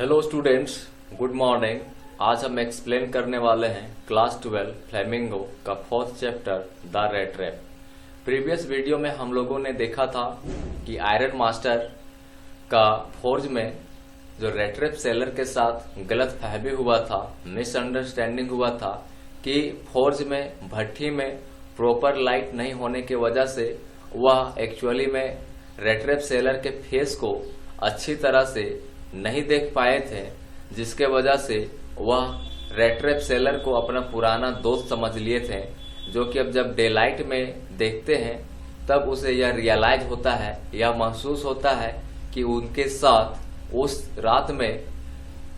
Hello students, good morning. आज हम explain करने वाले हैं क्लास 12 फ्लेमिंगो का 4th chapter the rat trap. Previous video में हम लोगों ने देखा था कि आयरन मास्टर का फोर्ज में जो रेट रैप सेलर के साथ गलत फहमी हुआ था, मिसअंडरस्टैंडिंग हुआ था कि फोर्ज में भट्ठी में प्रॉपर लाइट नहीं होने की वजह से वह एक्चुअली में रेट रैप सेलर के फेस को अच्छी तरह से नहीं देख पाए थे, जिसके वजह से वह रेट रैप सेलर को अपना पुराना दोस्त समझ लिए थे, जो कि अब जब डे लाइट में देखते हैं तब उसे यह रियलाइज होता है, यह महसूस होता है कि उनके साथ उस रात में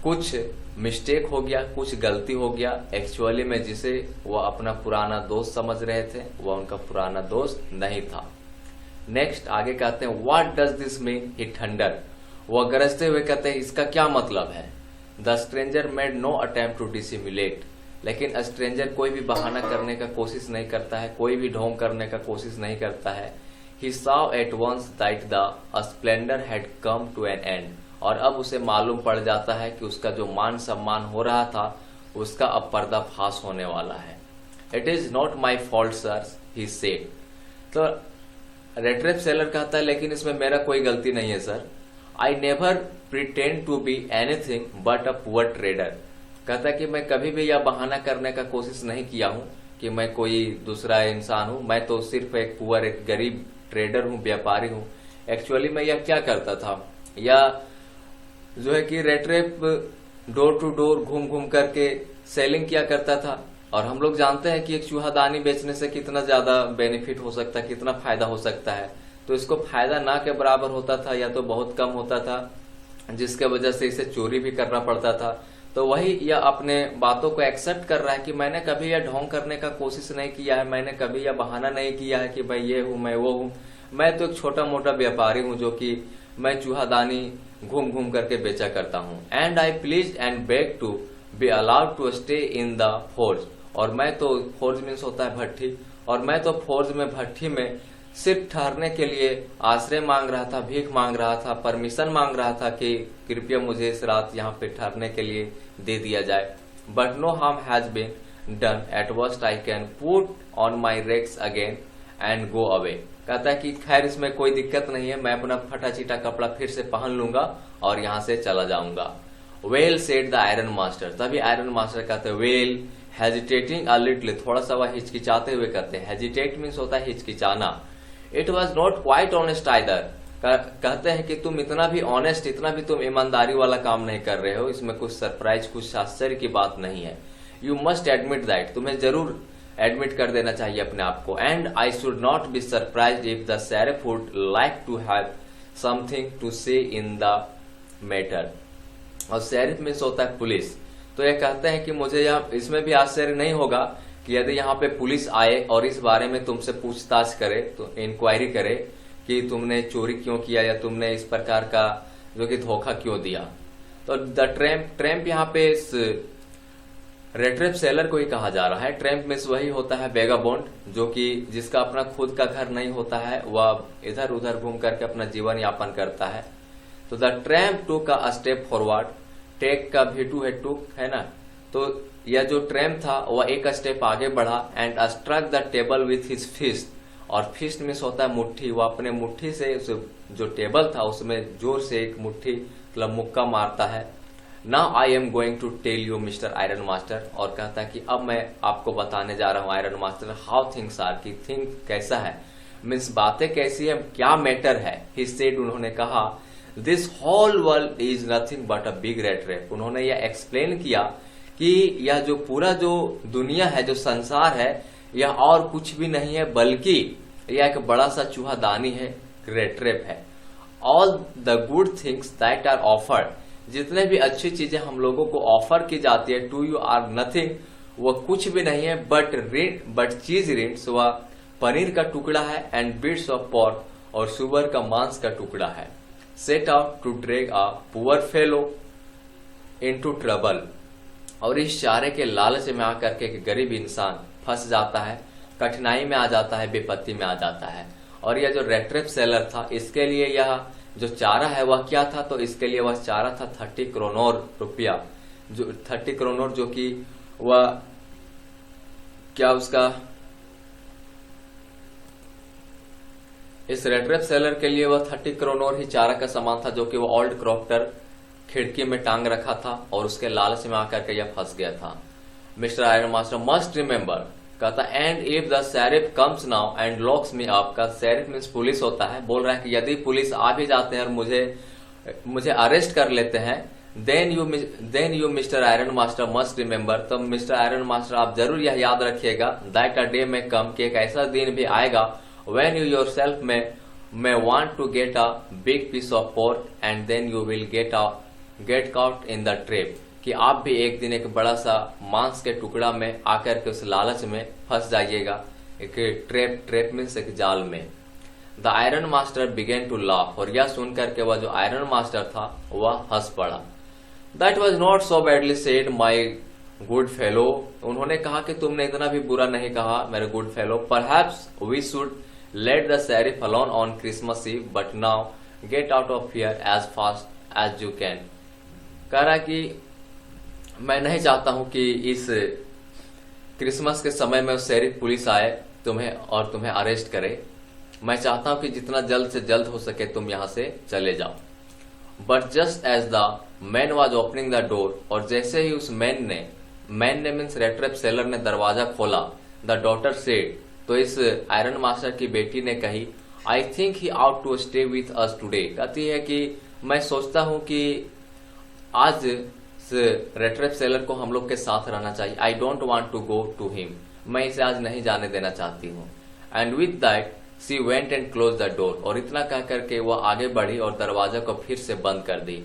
कुछ मिस्टेक हो गया, कुछ गलती हो गया। एक्चुअली में जिसे वह अपना पुराना दोस्त समझ रहे थे वह उनका पुराना दोस्त नहीं था। नेक्स्ट आगे कहते हैं what does this mean, he thunder. वह गरजते हुए कहते हैं इसका क्या मतलब है। The stranger made no attempt to dissimulate, लेकिन स्ट्रेंजर कोई भी बहाना करने का कोशिश नहीं करता है, कोई भी ढोंग करने का कोशिश नहीं करता है। ही saw at once that the splendor had come to an end, और अब उसे मालूम पड़ जाता है कि उसका जो मान सम्मान हो रहा था उसका अब पर्दाफाश होने वाला है। It is not my fault sir, he said. तो रेट रैप सेलर कहता है लेकिन इसमें मेरा कोई गलती नहीं है sir. I never pretend to be anything but a poor trader. कहता है कि मैं कभी भी यह बहाना करने का कोशिश नहीं किया हूं कि मैं कोई दूसरा इंसान हूं, मैं तो सिर्फ एक पुअर, एक गरीब ट्रेडर हूं, व्यापारी हूं। एक्चुअली मैं यह क्या करता था, यह जो है कि rat trap door to door घूम घूम करके सेलिंग किया करता था, और हम लोग जानते हैं कि एक चूहादानी बेचने से कितना ज्यादा बेनिफिट हो सकता है, कितना फायदा हो सकता है। तो इसको फायदा ना के बराबर होता था या तो बहुत कम होता था, जिसके वजह से इसे चोरी भी करना पड़ता था। तो वही यह अपने बातों को एक्सेप्ट कर रहा है कि मैंने कभी यह ढोंग करने का कोशिश नहीं किया है, मैंने कभी यह बहाना नहीं किया है कि भाई ये हूं, मैं वो हूं। मैं तो एक छोटा मोटा व्यापारी हूं जो कि मैं चूहादानी घूम घूम करके बेचा करता हूं। And I please and beg to be allowed to stay in the forge, और मैं तो फोर्ज मीन्स होता है भट्ठी, और मैं तो फोर्ज में भट्ठी में सिर्फ ठहरने के लिए आश्रय मांग रहा था, भीख मांग रहा था, परमिशन मांग रहा था कि कृपया मुझे इस रात यहाँ पे ठहरने के लिए दे दिया जाए। But no harm has been done, at worst I can put on my rags again and go away. कहता है कि खैर इसमें कोई दिक्कत नहीं है, मैं अपना फटा चीटा कपड़ा फिर से पहन लूंगा और यहाँ से चला जाऊंगा। Well said the iron master. तभी आयरन मास्टर कहते हैं वेल, हेजिटेटिंग अ लिटिल, थोड़ा सा वह हिचकिचाते हुए कहते हैं। हेजिटेट मीन्स होता है हिचकिचाना। It was not quite honest either. कहते हैं कि तुम इतना भी ऑनेस्ट, इतना भी तुम ईमानदारी वाला काम नहीं कर रहे हो, इसमें कुछ सरप्राइज, कुछ आश्चर्य की बात नहीं है। यू मस्ट एडमिट दैट, तुम्हें जरूर एडमिट कर देना चाहिए अपने आप को। And I should not be surprise if the sheriff would like to have something to say in the matter. और शेरिफ मीन्स होता है पुलिस। तो ये कहते हैं कि मुझे यह इसमें भी आश्चर्य नहीं होगा कि यदि यहाँ पे पुलिस आए और इस बारे में तुमसे पूछताछ करे, तो इंक्वायरी करे कि तुमने चोरी क्यों किया या तुमने इस प्रकार का जो कि धोखा क्यों दिया। तो द ट्रैम्प यहाँ पे इस रेट रैप सेलर को ही कहा जा रहा है। ट्रैम्प मीन्स वही होता है वेगाबॉन्ड, जो कि जिसका अपना खुद का घर नहीं होता है, वह इधर उधर घूम करके अपना जीवन यापन करता है। तो the tramp took a step forward, take का भी टू है, टुक है ना, तो यह जो ट्रैम्प था वह एक स्टेप आगे बढ़ा and struck the table with his fist. और फिस्ट मीन्स होता है मुट्ठी, वह अपने मुट्ठी से जो टेबल था उसमें जोर से एक मुट्ठी मतलब मुक्का मारता है। Now I am going to tell you mister iron master, और कहता है कि अब मैं आपको बताने जा रहा हूं iron master, how things are, की थिंग कैसा है, मीन्स बातें कैसी है, क्या मैटर है। ही सेड, उन्होंने कहा, this whole world is nothing but a big rat trap. उन्होंने यह एक्सप्लेन किया कि यह जो पूरा जो दुनिया है, जो संसार है, यह और कुछ भी नहीं है बल्कि यह एक बड़ा सा चूहादानी है, रेट रैप है। All the good things that are offered, जितने भी अच्छी चीजें हम लोगों को ऑफर की जाती है, टू यू आर नथिंग, वह कुछ भी नहीं है बट चीज रिंट्स, वह पनीर का टुकड़ा है, एंड बिट्स ऑफ पॉर्क, और सुअर का मांस का टुकड़ा है। Set out to drag a poor fellow into trouble, और इस चारे के लालच में आकर के गरीब इंसान फंस जाता है, कठिनाई में आ जाता है, विपत्ति में आ जाता है। और यह जो रेट रैप सेलर था, इसके लिए यह जो चारा है वह क्या था, तो इसके लिए वह चारा था 30 करोड़ रुपया, जो 30 करोड़, जो कि वह क्या उसका इस रेड रेप सेलर के लिए वह 30 करोड़ ही चारा का सामान था, जो कि वह ओल्ड क्रॉफ्टर खिड़की में टांग रखा था और उसके लालच में आकर के यह फंस गया था। Mister iron master must remember, कहता and if the sheriff comes now and locks me up, का शेरिफ मींस पुलिस होता है, बोल रहा है कि यदि पुलिस आ भी जाते हैं और मुझे अरेस्ट कर लेते हैं, then you mister iron master must remember, तो मिस्टर आयरन मास्टर आप जरूर यह याद रखिएगा, दैट अ डे में कम, कि एक ऐसा दिन भी आएगा when you yourself may want to get a big piece of pork and then you will get caught in the trap, कि आप भी एक दिन एक बड़ा सा मांस के टुकड़ा में आकर के उस लालच में फंस जाइएगा, एक ट्रैप मीन्स एक जाल में। The iron master began to laugh, और यह सुनकर के वह जो आयरन मास्टर था वह हंस पड़ा। That was not so badly said my good fellow, उन्होंने कहा कि तुमने इतना भी बुरा नहीं कहा मेरे good fellow, perhaps we should let the sheriff alone on Christmas Eve, but now get out of here as fast as you can। कह रहा कि मैं नहीं चाहता हूं कि इस क्रिसमस के समय में शेरिफ पुलिस आए तुम्हें अरेस्ट करे, मैं चाहता हूं कि जितना जल्द से जल्द हो सके तुम यहां से चले जाओ। But just as the man was opening the door, और जैसे ही उस मैन ने मीन्स रेड रेप सेलर ने दरवाजा खोला, द डॉटर सेड, तो इस आयरन मास्टर की बेटी ने कही, I think he ought to stay with us today, कहती है कि मैं सोचता हूं कि आज रेड रेप सेलर को हम लोग के साथ रहना चाहिए, I don't want to go to him, मैं इसे आज नहीं जाने देना चाहती हूँ। And with that she went and close the door, और इतना कह करके वह आगे बढ़ी और दरवाजा को फिर से बंद कर दी।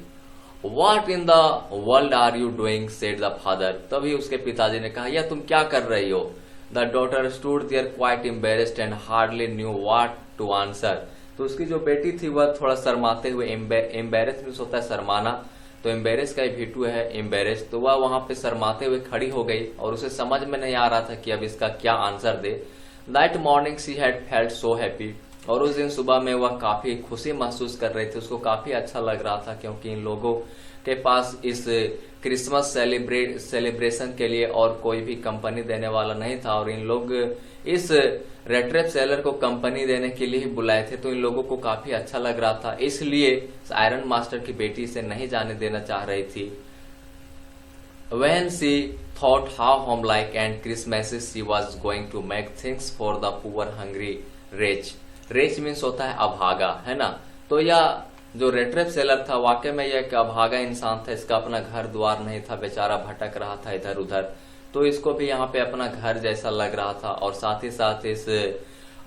What in the world are you doing? said the father, तभी उसके पिताजी ने कहा, यह तुम क्या कर रही हो? The daughter stood there quite embarrassed and hardly knew what to answer, तो उसकी जो बेटी थी वह थोड़ा शर्माते हुए, एम्बेरेस मीन्स होता है शर्माना, तो एम्बेरेस का ही भीटू है एम्बेरेस, तो वह वहां पे शर्माते हुए खड़ी हो गई और उसे समझ में नहीं आ रहा था कि अब इसका क्या answer they. That morning she had felt so happy, और उस दिन सुबह में वह काफी खुशी महसूस कर रही थी, उसको काफी अच्छा लग रहा था, क्योंकि इन लोगों के पास इस क्रिसमस सेलिब्रेशन के लिए और कोई भी कंपनी देने वाला नहीं था, और इन लोग इस रेड रेप सेलर को कंपनी देने के लिए ही बुलाए थे, तो इन लोगों को काफी अच्छा लग रहा था, इसलिए आयरन मास्टर की बेटी इसे नहीं जाने देना चाह रही थी। When she thought how homelike and Christmassy she was going to make things for the poor hungry wretch, wretch means होता है अभागा, है ना, तो यह जो रेड रेप सेलर था वाकई में यह एक अभागा इंसान था, इसका अपना घर द्वार नहीं था, बेचारा भटक रहा था इधर उधर, तो इसको भी यहाँ पे अपना घर जैसा लग रहा था, और साथ ही साथ इस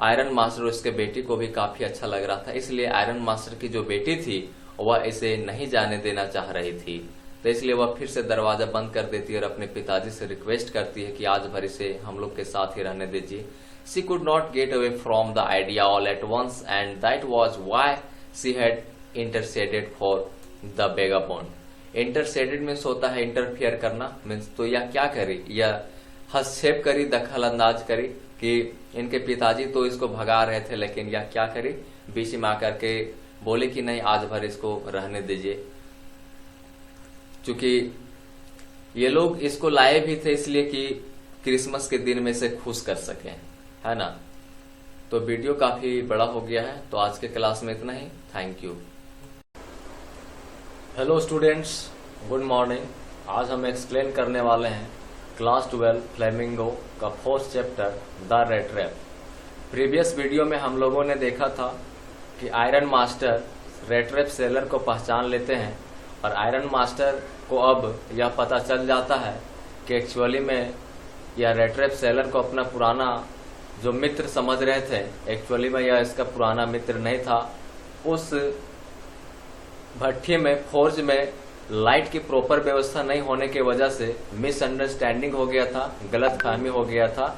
आयरन मास्टर उसके बेटी को भी काफी अच्छा लग रहा था, इसलिए आयरन मास्टर की जो बेटी थी वह इसे नहीं जाने देना चाह रही थी, तो इसलिए वह फिर से दरवाजा बंद कर देती है और अपने पिताजी से रिक्वेस्ट करती है कि आज भर इसे हम लोग के साथ ही रहने दीजिए। She could not get away from the idea all at once, and that was why she had interceded for the vagabond। Interceded means होता है इंटरफियर करना, मीन्स तो यह क्या करी, यह हस्तक्षेप करी, दखल अंदाज करी, कि इनके पिताजी तो इसको भगा रहे थे, लेकिन यह क्या करी, बीच में आकर के बोले कि नहीं आज भर इसको रहने दीजिए, क्योंकि ये लोग इसको लाए भी थे इसलिए कि क्रिसमस के दिन में इसे खुश कर सकें, है ना। तो वीडियो काफी बड़ा हो गया है, तो आज के क्लास में इतना ही। Thank you. Hello students, good morning. आज हम एक्सप्लेन करने वाले हैं क्लास 12 फ्लेमिंगो का 4th chapter the rat trap. Previous video में हम लोगों ने देखा था कि iron master rat trap seller को पहचान लेते हैं, और आयरन मास्टर को अब यह पता चल जाता है कि एक्चुअली में यह रेड रैप सेलर को अपना पुराना जो मित्र समझ रहे थे, एक्चुअली में यह इसका पुराना मित्र नहीं था। उस भट्ठी में, फोर्ज में लाइट की प्रॉपर व्यवस्था नहीं होने की वजह से मिसअंडरस्टैंडिंग हो गया था, गलतफहमी हो गया था,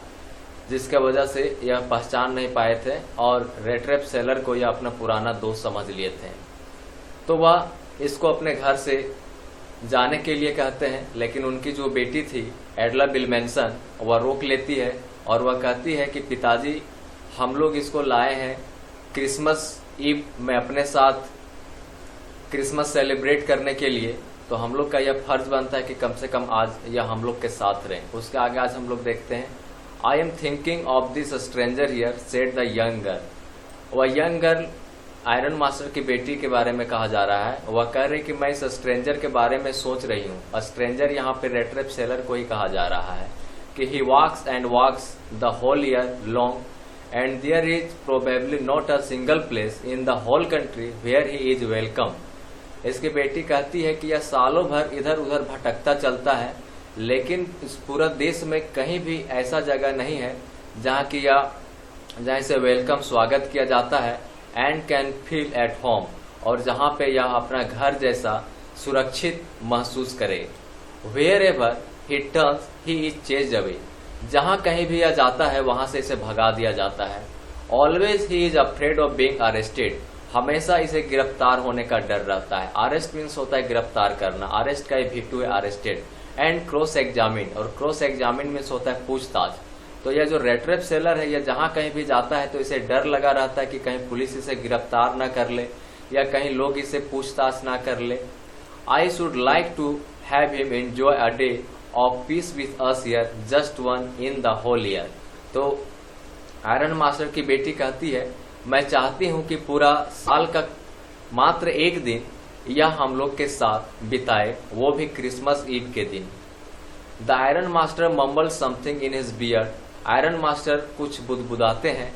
जिसके वजह से यह पहचान नहीं पाए थे और रेड रैप सेलर को यह अपना पुराना दोस्त समझ लिए थे। तो वह इसको अपने घर से जाने के लिए कहते हैं, लेकिन उनकी जो बेटी थी एडला बिलमेंसन, वह रोक लेती है और वह कहती है कि पिताजी, हम लोग इसको लाए हैं क्रिसमस ईव में अपने साथ क्रिसमस सेलिब्रेट करने के लिए, तो हम लोग का यह फर्ज बनता है कि कम से कम आज यह हम लोग के साथ रहें। उसके आगे आज हम लोग देखते हैं, I am thinking of this stranger here said the young girl. वह यंग गर्ल आयरन मास्टर की बेटी के बारे में कहा जा रहा है। वह कह रही कि मैं इस स्ट्रेंजर के बारे में सोच रही हूँ। स्ट्रेंजर यहाँ पे रेड ट्रैप सेलर को ही कहा जा रहा है कि he walks and walks the whole year long and there is probably not a single place in the whole country where he is welcome. इसकी बेटी कहती है कि यह सालों भर इधर उधर भटकता चलता है, लेकिन इस पूरा देश में कहीं भी ऐसा जगह नहीं है जहाँ इसे वेलकम स्वागत किया जाता है and can feel at home, और जहाँ पे यह अपना घर जैसा सुरक्षित महसूस करे। Wherever he turns he is chased away. जहाँ कहीं भी यह जाता है वहां से इसे भगा दिया जाता है। Always he is afraid of being arrested. हमेशा इसे गिरफ्तार होने का डर रहता है। अरेस्ट मीन्स होता है गिरफ्तार करना, अरेस्ट का भिट्टू है अरेस्टेड। एंड क्रॉस एग्जामिन, और क्रॉस एग्जामिन मीन्स होता है पूछताछ। तो यह जो रेड ट्रैप सेलर है, यह जहां कहीं भी जाता है तो इसे डर लगा रहता है कि कहीं पुलिस इसे गिरफ्तार ना कर ले या कहीं लोग इसे पूछताछ ना कर ले। I should like to have him enjoy a day of peace with us here, just one in the whole year. तो आयरन मास्टर की बेटी कहती है, मैं चाहती हूं कि पूरा साल का मात्र एक दिन यह हम लोग के साथ बिताए, वो भी क्रिसमस ईव के दिन। The iron master mumble something in his beard. Iron master कुछ बुदबुदाते हैं।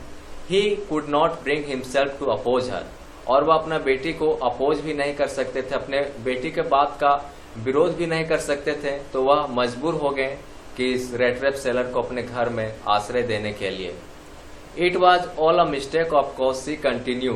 He could not bring himself to oppose her, और वह अपना बेटी को अपोज भी नहीं कर सकते थे, अपने बेटी के बात का विरोध भी नहीं कर सकते थे। तो वह मजबूर हो गए कि इस रेड ट्रैप सेलर को अपने घर में आश्रय देने के लिए। It was all a mistake of course, she continue.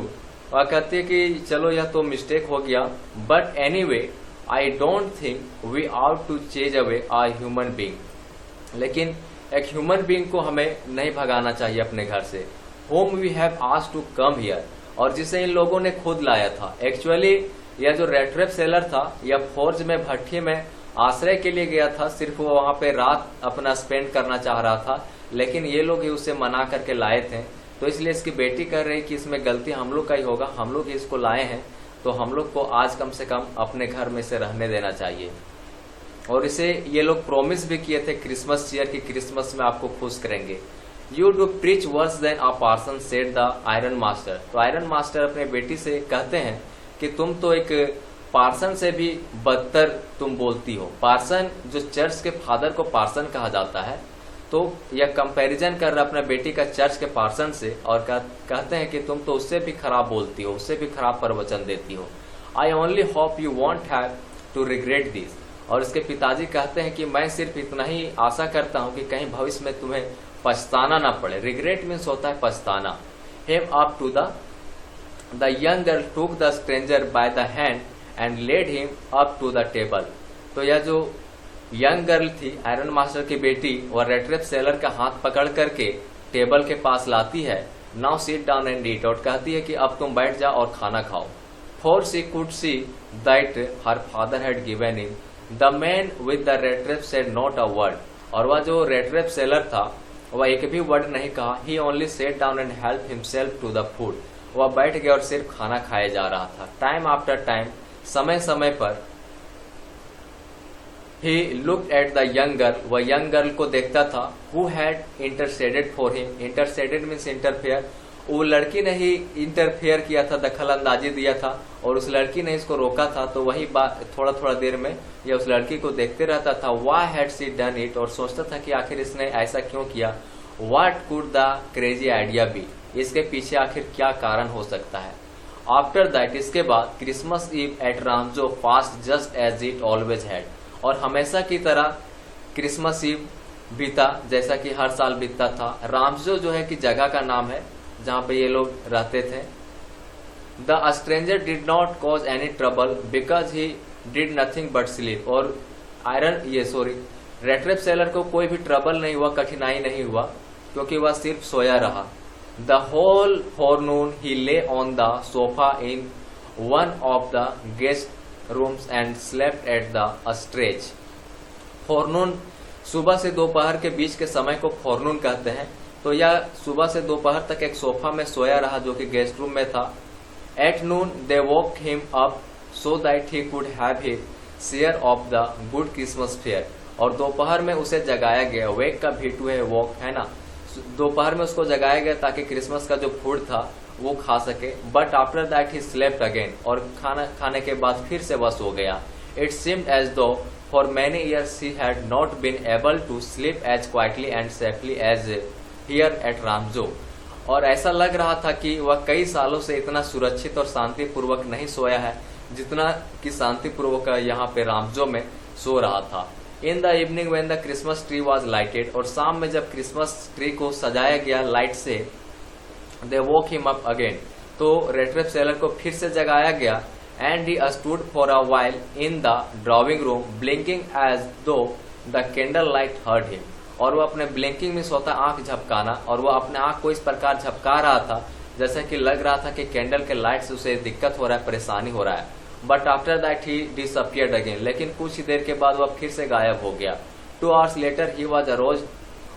वह कहती है कि चलो यह तो मिस्टेक हो गया, but anyway I don't think we ought to chase away a human being. लेकिन एक ह्यूमन बीइंग को हमें नहीं भगाना चाहिए अपने घर से। Whom we have asked to come here, और जिसे इन लोगों ने खुद लाया था। एक्चुअली यह जो रेड ट्रैप सेलर था, यह फोर्ज में भट्टी में आश्रय के लिए गया था। सिर्फ वो वहां पे रात अपना स्पेंड करना चाह रहा था, लेकिन ये लोग ही उसे मना करके लाए थे। तो इसलिए इसकी बेटी कह रही कि इसमें गलती हम लोग का ही होगा, हम लोग ही इसको लाए हैं, तो हम लोग को आज कम से कम अपने घर में से रहने देना चाहिए। और इसे ये लोग प्रॉमिस भी किए थे क्रिसमस ईयर की क्रिसमस में आपको खुश करेंगे। You do preach worse than a parson said the iron master. तो आयरन मास्टर अपने बेटी से कहते हैं कि तुम तो एक पार्सन से भी बदतर तुम बोलती हो। पार्सन, जो चर्च के फादर को पार्सन कहा जाता है, तो यह कंपैरिजन कर रहा अपने बेटी का चर्च के पार्सन से, और कहते हैं कि तुम तो उससे भी खराब बोलती हो, उससे भी खराब प्रवचन देती हो। I only hope you won't have to regret this. और इसके पिताजी कहते हैं कि मैं सिर्फ इतना ही आशा करता हूं कि कहीं भविष्य में तुम्हें पछताना ना पड़े। रिग्रेट मीन्स होता है पछताना। Him up to the young girl took the stranger by the hand and led him up to the table. तो यह जो यंग गर्ल थी, आयरन मास्टर की बेटी, वह रेड ट्रैप सेलर का हाथ पकड़ करके टेबल के पास लाती है। Now sit down and eat, और कहती है कि अब तुम बैठ जाओ और खाना खाओ। For she could see that her father had given him. The man with the red trap said not a word. और वह जो रेड ट्रैप सेलर था, वह एक भी वर्ड नहीं कहा। He only set down and help himself to the food. वह बैठ गया और सिर्फ खाना खाया जा रहा था। टाइम आफ्टर टाइम, समय समय पर, he looked at the young girl. वह यंग गर्ल को देखता था। Who had interceded for him. Interceded means interfere. वो लड़की ने ही इंटरफेयर किया था, दखल अंदाजी दिया था, और उस लड़की ने इसको रोका था। तो वही बात थोड़ा थोड़ा देर में यह उस लड़की को देखते रहता था। Why had she done it, और सोचता था कि आखिर इसने ऐसा क्यों किया। What could the crazy idea be, इसके पीछे आखिर क्या कारण हो सकता है। आफ्टर दैट, इसके बाद, Christmas eve at Ramsjo fast just as it always had. और हमेशा की तरह क्रिसमस ईव बीता जैसा कि हर साल बीतता था। रामजो जो है कि जगह का नाम है जहां पे ये लोग रहते थे। The stranger did not cause any trouble because he did nothing but sleep. और रेड ट्रैप सेलर को कोई भी ट्रबल नहीं हुआ, कठिनाई नहीं हुआ, क्योंकि वह सिर्फ सोया रहा। द होल फॉरनून ही ले on the sofa in one of the guest rooms and slept at the stretch. फॉरनून, सुबह से दोपहर के बीच के समय को फॉरनून कहते हैं। तो यह सुबह से दोपहर तक एक सोफा में सोया रहा जो कि गेस्ट रूम में था। At noon they woke him up so that he could have his share of the good Christmas fare। और दोपहर में उसे जगाया गया, वेक का भी टू है वॉक है ना, दोपहर में उसको जगाया गया ताकि क्रिसमस का जो फूड था वो खा सके। But after that he slept again, और खाना खाने के बाद फिर से बस हो गया। It seemed as though for many years he had not been able to sleep as quietly and safely as here at Ramsjo. और ऐसा लग रहा था कि वह कई सालों से इतना सुरक्षित और शांतिपूर्वक नहीं सोया है जितना कि शांतिपूर्वक यहाँ पे रामजो में सो रहा था। In the evening when the Christmas tree was lighted, और शाम में जब क्रिसमस ट्री को सजाया गया लाइट से, they woke him up again, तो रेड ट्रैप सेलर को फिर से जगाया गया। And he stood for a while in the drawing room blinking as though the candle light hurt him. और वो अपने ब्लिंकिंग में सोता आंख झपकाना, और वो अपने आंख को इस प्रकार झपका रहा था जैसा कि लग रहा था कि कैंडल के लाइट से उसे दिक्कत हो रहा है, परेशानी हो रहा है। But after that he disappeared again, लेकिन कुछ ही देर के बाद वह फिर से गायब हो गया। 2 hours later he was arose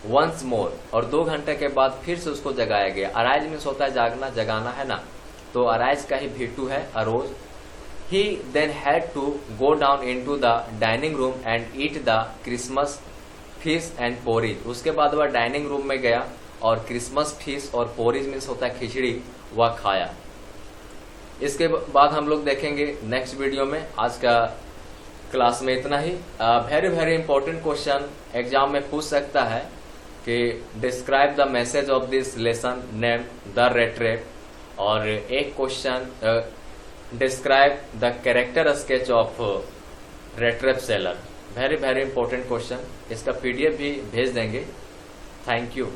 once more, और 2 घंटे के बाद फिर से उसको जगाया गया। अराइज में सोता है जागना, जगाना है ना, तो अराइज का ही भी2 है arose. He then had to go down into the dining room and eat the Christmas fish and porridge. उसके बाद वह डाइनिंग रूम में गया और क्रिसमस फिश और पोरिज में होता है खिचड़ी, वह खाया। इसके बाद हम लोग देखेंगे नेक्स्ट वीडियो में। आज का क्लास में इतना ही। Very very important question exam में पूछ सकता है कि describe the message of this lesson name the red trap, और एक question describe the character sketch of red trap seller. Very very important question, इसका PDF भी भेज देंगे। Thank you.